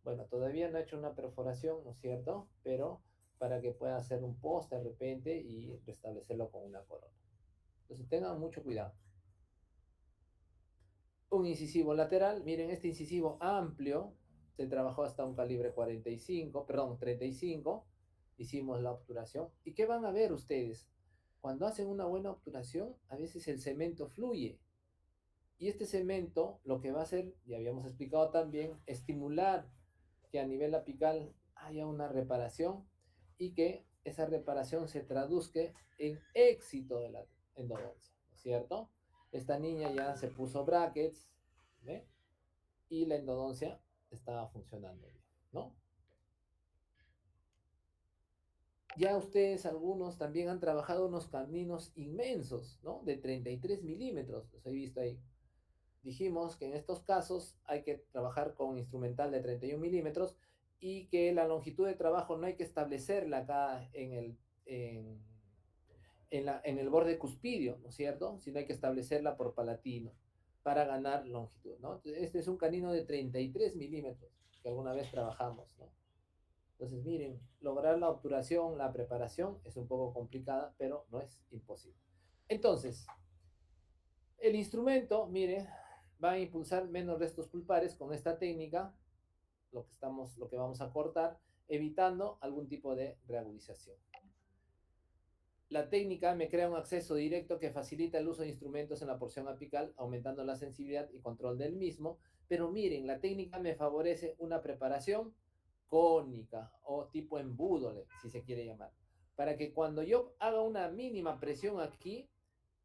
bueno, todavía no ha hecho una perforación, ¿no es cierto? Pero para que pueda hacer un post de repente y restablecerlo con una corona. Entonces tengan mucho cuidado. Un incisivo lateral, miren este incisivo amplio, se trabajó hasta un calibre 45, perdón, 35, hicimos la obturación. ¿Y qué van a ver ustedes? Cuando hacen una buena obturación, a veces el cemento fluye. Y este cemento lo que va a hacer, ya habíamos explicado también, estimular que a nivel apical haya una reparación y que esa reparación se traduzca en éxito de la endodoncia, ¿no es cierto? Esta niña ya se puso brackets, ¿ve? Y la endodoncia estaba funcionando bien, ¿no? Ya ustedes, algunos, también han trabajado unos caminos inmensos, ¿no? De 33 milímetros, los he visto ahí. Dijimos que en estos casos hay que trabajar con instrumental de 31 milímetros y que la longitud de trabajo no hay que establecerla acá en el borde cuspidio, ¿no es cierto? Sino hay que establecerla por palatino para ganar longitud, ¿no? Entonces, este es un canino de 33 milímetros que alguna vez trabajamos, ¿no? Entonces, miren, lograr la obturación, la preparación es un poco complicada, pero no es imposible. Entonces, el instrumento, miren, va a impulsar menos restos pulpares con esta técnica, lo que vamos a cortar, evitando algún tipo de reagudización. La técnica me crea un acceso directo que facilita el uso de instrumentos en la porción apical, aumentando la sensibilidad y control del mismo. Pero miren, la técnica me favorece una preparación cónica o tipo embudo, si se quiere llamar, para que cuando yo haga una mínima presión aquí,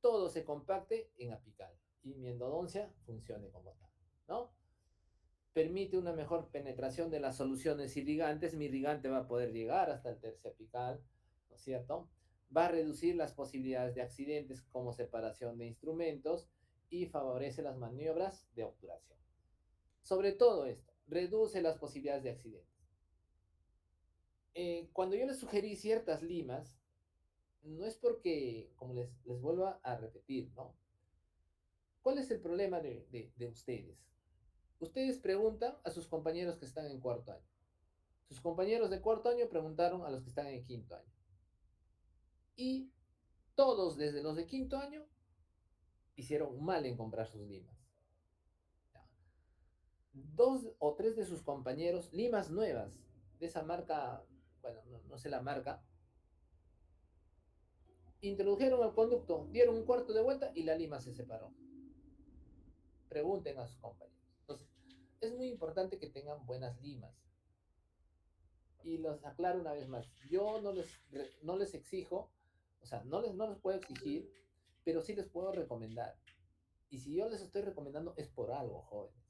todo se compacte en apical y mi endodoncia funcione como tal, ¿no? Permite una mejor penetración de las soluciones irrigantes. Mi irrigante va a poder llegar hasta el tercio apical, ¿no es cierto? Va a reducir las posibilidades de accidentes como separación de instrumentos y favorece las maniobras de obturación. Sobre todo esto, reduce las posibilidades de accidentes. Cuando yo les sugerí ciertas limas, no es porque, como les vuelvo a repetir, ¿no? ¿Cuál es el problema de ustedes? Ustedes preguntan a sus compañeros que están en cuarto año. Sus compañeros de cuarto año preguntaron a los que están en quinto año. Y todos, desde los de quinto año, hicieron mal en comprar sus limas. Dos o tres de sus compañeros, limas nuevas, de esa marca, bueno, no sé la marca, introdujeron el conducto, dieron un cuarto de vuelta y la lima se separó. Pregunten a sus compañeros. Entonces, es muy importante que tengan buenas limas. Y los aclaro una vez más, yo no les exijo, o sea, no les puedo exigir, pero sí les puedo recomendar. Y si yo les estoy recomendando es por algo, jóvenes.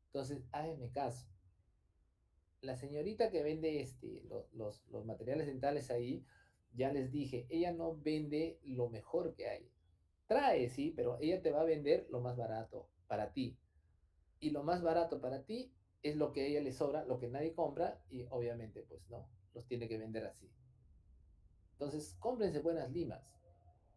Entonces, háganme caso. La señorita que vende los materiales dentales ahí, ya les dije, ella no vende lo mejor que hay. Trae, sí, pero ella te va a vender lo más barato para ti. Y lo más barato para ti es lo que a ella le sobra, lo que nadie compra, y obviamente, pues no, los tiene que vender así. Entonces, cómprense buenas limas,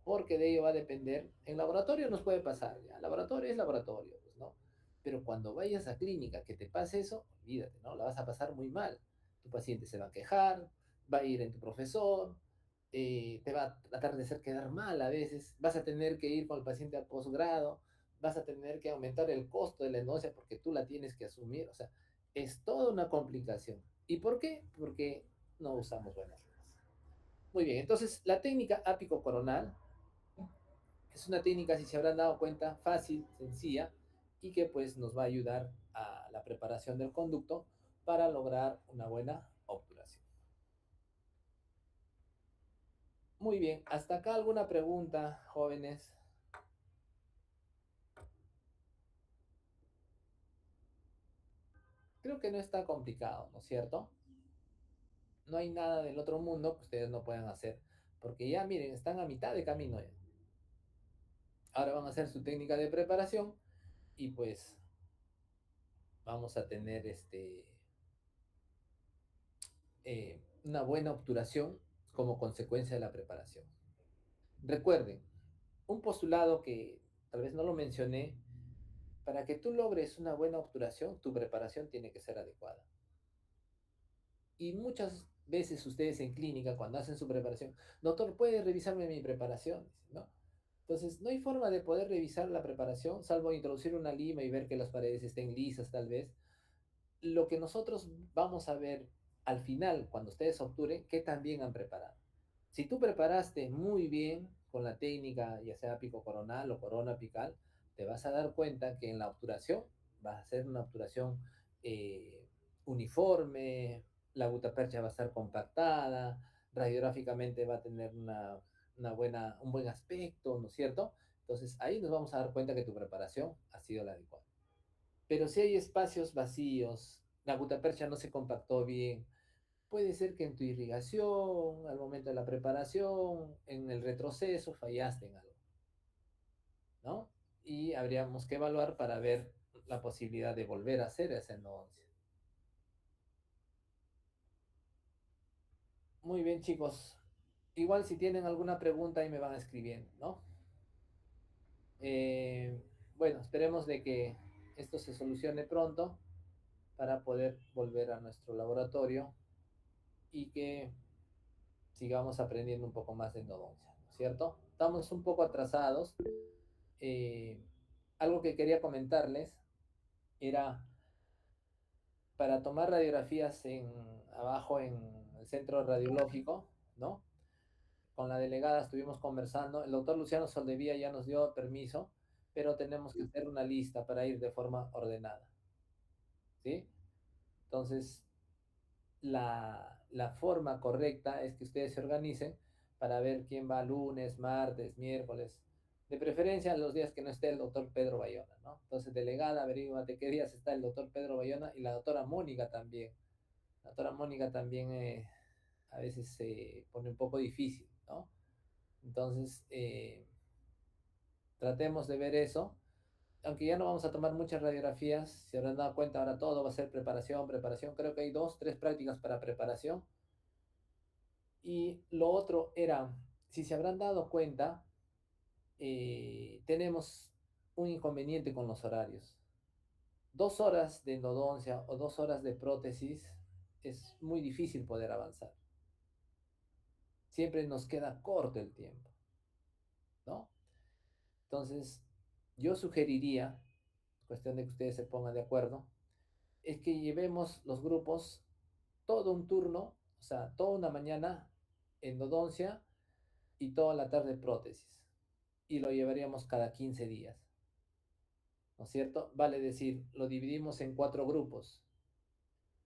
porque de ello va a depender. En laboratorio nos puede pasar, ya. Laboratorio es laboratorio, pues, ¿no? Pero cuando vayas a clínica que te pase eso, olvídate, ¿no? La vas a pasar muy mal. Tu paciente se va a quejar, va a ir en tu profesor, te va a tratar de hacer quedar mal a veces, vas a tener que ir con el paciente a posgrado, vas a tener que aumentar el costo de la endodoncia porque tú la tienes que asumir, o sea, es toda una complicación. ¿Y por qué? Porque no usamos buenas limas. Muy bien, entonces la técnica ápico coronal es una técnica, si se habrán dado cuenta, fácil, sencilla y que pues nos va a ayudar a la preparación del conducto para lograr una buena obturación. Muy bien, hasta acá alguna pregunta, jóvenes. Creo que no está complicado, ¿no es cierto? No hay nada del otro mundo que ustedes no puedan hacer, porque ya miren, están a mitad de camino ya. Ahora van a hacer su técnica de preparación y pues vamos a tener una buena obturación como consecuencia de la preparación. Recuerden, un postulado que tal vez no lo mencioné, para que tú logres una buena obturación, tu preparación tiene que ser adecuada. Y muchas veces ustedes en clínica, cuando hacen su preparación, doctor, ¿puede revisarme mi preparación? ¿No? Entonces, no hay forma de poder revisar la preparación, salvo introducir una lima y ver que las paredes estén lisas, tal vez. Lo que nosotros vamos a ver al final, cuando ustedes obturen, qué tan bien han preparado. Si tú preparaste muy bien con la técnica, ya sea pico coronal o corona apical, te vas a dar cuenta que en la obturación va a ser una obturación eh, uniforme, la gutapercha va a estar compactada, radiográficamente va a tener un buen aspecto, ¿no es cierto? Entonces ahí nos vamos a dar cuenta que tu preparación ha sido la adecuada. Pero si hay espacios vacíos, la gutapercha no se compactó bien, puede ser que en tu irrigación, al momento de la preparación, en el retroceso, fallaste en algo, ¿no? Y habríamos que evaluar para ver la posibilidad de volver a hacer esa endodoncia. Muy bien, chicos. Igual si tienen alguna pregunta ahí me van escribiendo, ¿no? Bueno, esperemos de que esto se solucione pronto para poder volver a nuestro laboratorio y que sigamos aprendiendo un poco más de endodoncia, ¿no es cierto? Estamos un poco atrasados. Eh, Algo que quería comentarles era para tomar radiografías abajo en el centro radiológico, ¿no? Con la delegada estuvimos conversando, el doctor Luciano Soldevía ya nos dio permiso, pero tenemos que hacer una lista para ir de forma ordenada, ¿sí? Entonces, la forma correcta es que ustedes se organicen para ver quién va lunes, martes, miércoles, de preferencia los días que no esté el doctor Pedro Bayona, ¿no? Entonces, delegada, averígate qué días está el doctor Pedro Bayona y la doctora Mónica también. La doctora Mónica también a veces se pone un poco difícil, ¿no? Entonces, tratemos de ver eso. Aunque ya no vamos a tomar muchas radiografías, si habrán dado cuenta, ahora todo va a ser preparación, preparación. Creo que hay dos, tres prácticas para preparación. Y lo otro era, Si se habrán dado cuenta, tenemos un inconveniente con los horarios. 2 horas de endodoncia o 2 horas de prótesis es muy difícil poder avanzar. Siempre nos queda corto el tiempo, ¿no? Entonces, yo sugeriría, cuestión de que ustedes se pongan de acuerdo, es que llevemos los grupos todo un turno, o sea, toda una mañana endodoncia y toda la tarde prótesis. Y lo llevaríamos cada 15 días, ¿no es cierto? Vale decir, lo dividimos en 4 grupos.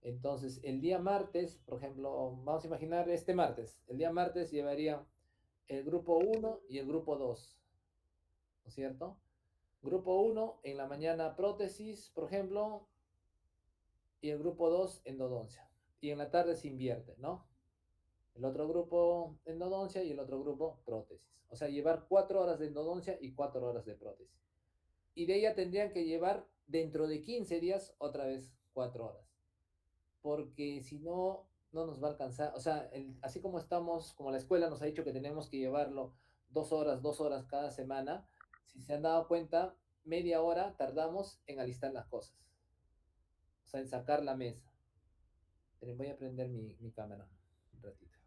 Entonces, el día martes, por ejemplo, vamos a imaginar este martes, el día martes llevaría el grupo uno y el grupo 2, ¿no es cierto? Grupo uno en la mañana prótesis, por ejemplo, y el grupo 2 endodoncia. Y en la tarde se invierte, ¿no? El otro grupo endodoncia y el otro grupo prótesis. O sea, llevar 4 horas de endodoncia y 4 horas de prótesis. Y de ella tendrían que llevar dentro de 15 días otra vez 4 horas. Porque si no, no nos va a alcanzar. O sea, así como estamos, como la escuela nos ha dicho que tenemos que llevarlo 2 horas, 2 horas cada semana, si se han dado cuenta, media hora tardamos en alistar las cosas. O sea, en sacar la mesa. Pero voy a prender mi cámara un ratito.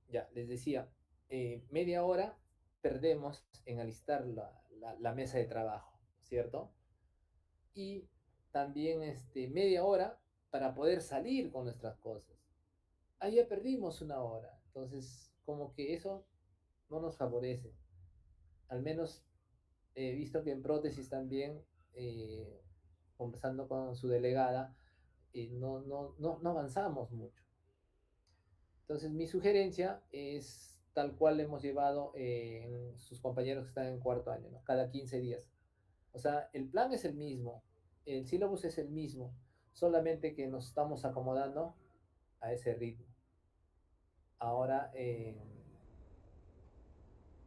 Ya, les decía, media hora perdemos en alistar la mesa de trabajo, ¿cierto? Y también media hora para poder salir con nuestras cosas. Ahí ya perdimos una hora. Entonces, como que eso no nos favorece. Al menos he visto que en prótesis también, conversando con su delegada, no avanzamos mucho. Entonces, mi sugerencia es tal cual hemos llevado en sus compañeros que están en cuarto año, ¿no? Cada 15 días. O sea, el plan es el mismo, el sílabus es el mismo, solamente que nos estamos acomodando a ese ritmo. Ahora,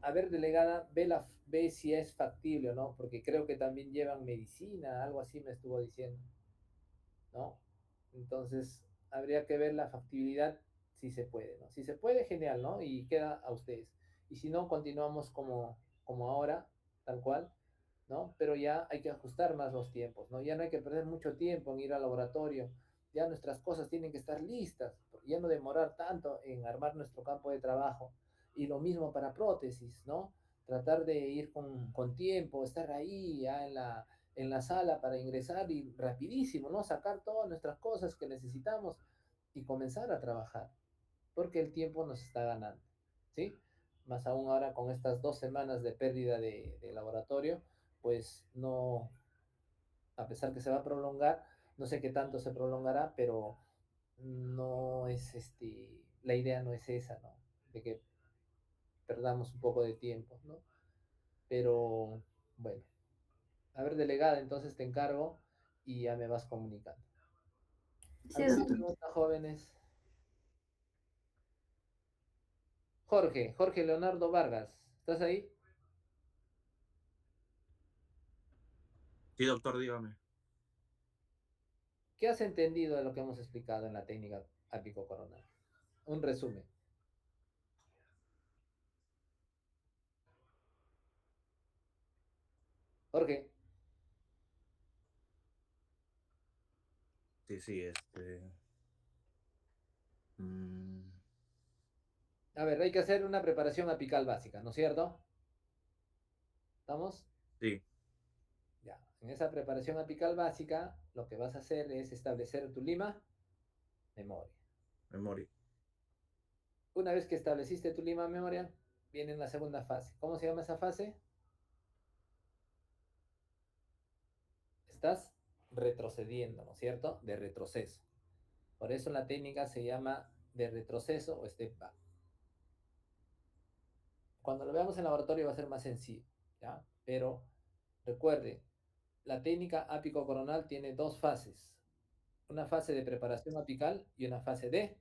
a ver, delegada, ve si es factible o no, porque creo que también llevan medicina, algo así me estuvo diciendo, ¿no? Entonces, habría que ver la factibilidad si se puede, ¿no? Si se puede, genial, ¿no? Y queda a ustedes. Y si no, continuamos como ahora, tal cual, ¿no? Pero ya hay que ajustar más los tiempos, ¿no? Ya no hay que perder mucho tiempo en ir al laboratorio, ya nuestras cosas tienen que estar listas, ya no demorar tanto en armar nuestro campo de trabajo. Y lo mismo para prótesis, ¿no? Tratar de ir con tiempo, estar ahí ya en la sala para ingresar y rapidísimo, ¿no? Sacar todas nuestras cosas que necesitamos y comenzar a trabajar, porque el tiempo nos está ganando, ¿sí? Más aún ahora con estas 2 semanas de pérdida de laboratorio, pues no, a pesar que se va a prolongar, no sé qué tanto se prolongará, pero no es la idea no es esa, ¿no? De que perdamos un poco de tiempo, ¿no? Pero bueno, a ver, delegada, entonces te encargo y ya me vas comunicando. Sí, ¿Alguna doctor. pregunta, jóvenes? Jorge Leonardo Vargas, ¿estás ahí? Sí, doctor, dígame. ¿Qué has entendido de lo que hemos explicado en la técnica ápico-coronal? Un resumen. Jorge, Sí, sí, mm, a ver, hay que hacer una preparación apical básica, ¿no es cierto? ¿Estamos? sí, Ya. En esa preparación apical básica, lo que vas a hacer es establecer tu lima, memoria. memoria. Una vez que estableciste tu lima, memoria, viene la segunda fase. ¿Cómo se llama esa fase? Estás retrocediendo, ¿no es cierto? De retroceso. Por eso la técnica se llama de retroceso o step back. Cuando lo veamos en laboratorio va a ser más sencillo, ¿ya? Pero recuerde, la técnica ápico-coronal tiene 2 fases. Una fase de preparación apical y una fase de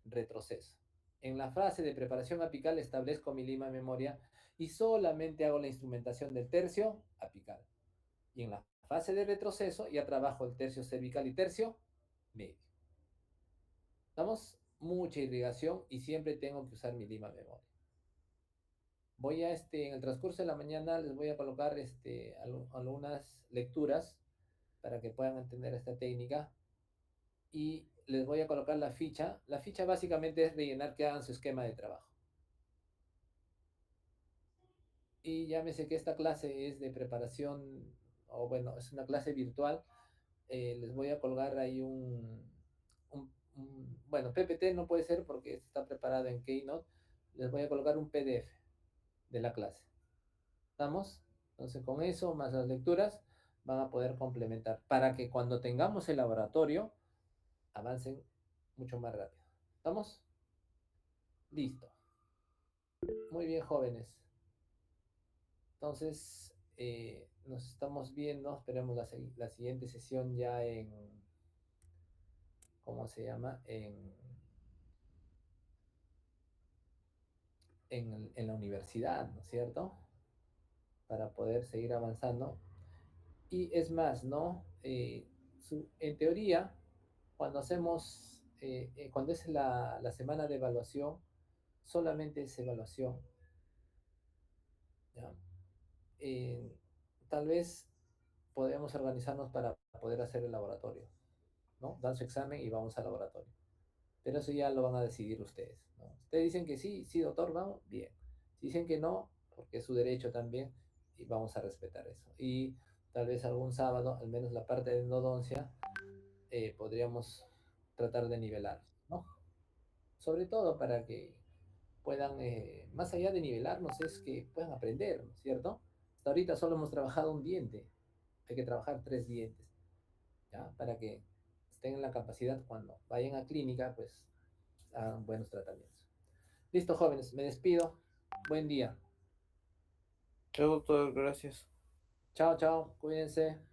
retroceso. En la fase de preparación apical establezco mi lima de memoria y solamente hago la instrumentación del tercio apical. Y en la fase de retroceso ya trabajo el tercio cervical y tercio medio. Damos mucha irrigación y siempre tengo que usar mi lima de memoria. Voy a, en el transcurso de la mañana les voy a colocar algunas lecturas para que puedan entender esta técnica y les voy a colocar la ficha. La ficha básicamente es rellenar que hagan su esquema de trabajo. Y llámese que esta clase es de preparación, o bueno, es una clase virtual. Les voy a colgar ahí bueno, PPT no puede ser porque está preparado en Keynote. Les voy a colocar un PDF de la clase. ¿Estamos? Entonces con eso, más las lecturas, van a poder complementar para que cuando tengamos el laboratorio, avancen mucho más rápido. ¿Estamos? Listo. Muy bien, jóvenes. Entonces, nos estamos viendo. Esperemos la siguiente sesión ya ¿cómo se llama? En la universidad, ¿no es cierto? Para poder seguir avanzando. Y es más, ¿no? En teoría, cuando hacemos, cuando es la semana de evaluación, solamente es evaluación. ¿Ya? Tal vez podemos organizarnos para poder hacer el laboratorio, ¿no? Dan su examen y vamos al laboratorio. Pero eso ya lo van a decidir ustedes, ¿no? Ustedes dicen que sí, sí, doctor, vamos, bien. Si dicen que no, porque es su derecho también, y vamos a respetar eso. Y tal vez algún sábado, al menos la parte de endodoncia, podríamos tratar de nivelar, ¿no? Sobre todo para que puedan, más allá de nivelarnos, es que puedan aprender, ¿no es cierto? Hasta ahorita solo hemos trabajado un diente, hay que trabajar 3 dientes, ¿ya? Para que estén en la capacidad cuando vayan a clínica, pues hagan buenos tratamientos. Listo, jóvenes, me despido. Buen día. Chao, doctor, gracias. Chao, chao, cuídense.